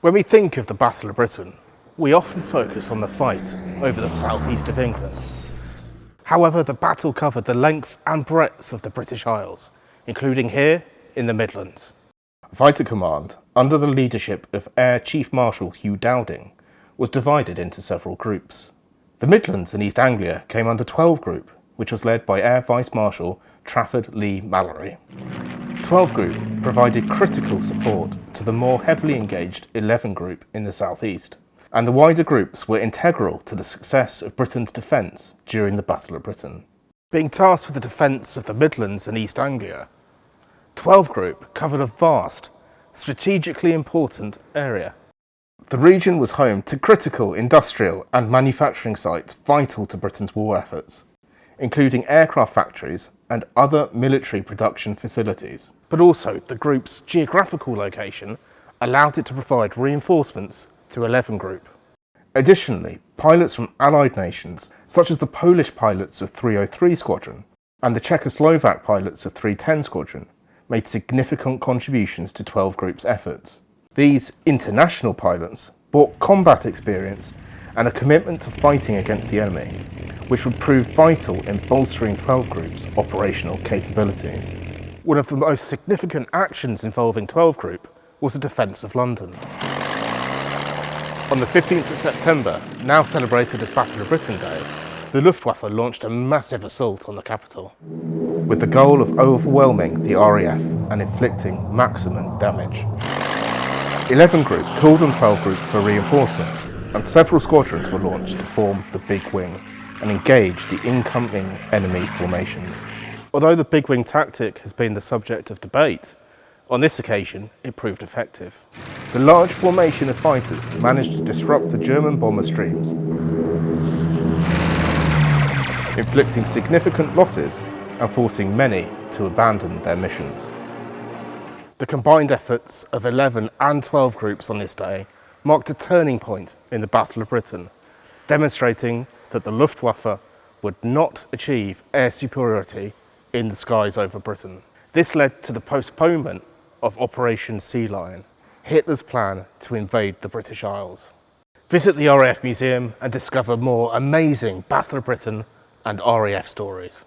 When we think of the Battle of Britain, we often focus on the fight over the southeast of England. However, the battle covered the length and breadth of the British Isles, including here in the Midlands. Fighter Command, under the leadership of Air Chief Marshal Hugh Dowding, was divided into several groups. The Midlands and East Anglia came under 12 Group, which was led by Air Vice Marshal Trafford Lee Mallory. 12 Group provided critical support to the more heavily engaged 11 Group in the southeast, and the wider groups were integral to the success of Britain's defence during the Battle of Britain. Being tasked with the defence of the Midlands and East Anglia, 12 Group covered a vast, strategically important area. The region was home to critical industrial and manufacturing sites vital to Britain's war efforts, including aircraft factories and other military production facilities. But also, the group's geographical location allowed it to provide reinforcements to 11 Group. Additionally, pilots from Allied nations, such as the Polish pilots of 303 Squadron and the Czechoslovak pilots of 310 Squadron, made significant contributions to 12 Group's efforts. These international pilots brought combat experience and a commitment to fighting against the enemy, which would prove vital in bolstering 12 Group's operational capabilities. One of the most significant actions involving 12 Group was the defence of London. On the 15th of September, now celebrated as Battle of Britain Day, the Luftwaffe launched a massive assault on the capital, with the goal of overwhelming the RAF and inflicting maximum damage. 11 Group called on 12 Group for reinforcement, and several squadrons were launched to form the Big Wing and engage the incoming enemy formations. Although the Big Wing tactic has been the subject of debate, on this occasion it proved effective. The large formation of fighters managed to disrupt the German bomber streams, inflicting significant losses and forcing many to abandon their missions. The combined efforts of 11 and 12 Groups on this day marked a turning point in the Battle of Britain, demonstrating that the Luftwaffe would not achieve air superiority in the skies over Britain. This led to the postponement of Operation Sea Lion, Hitler's plan to invade the British Isles. Visit the RAF Museum and discover more amazing Battle of Britain and RAF stories.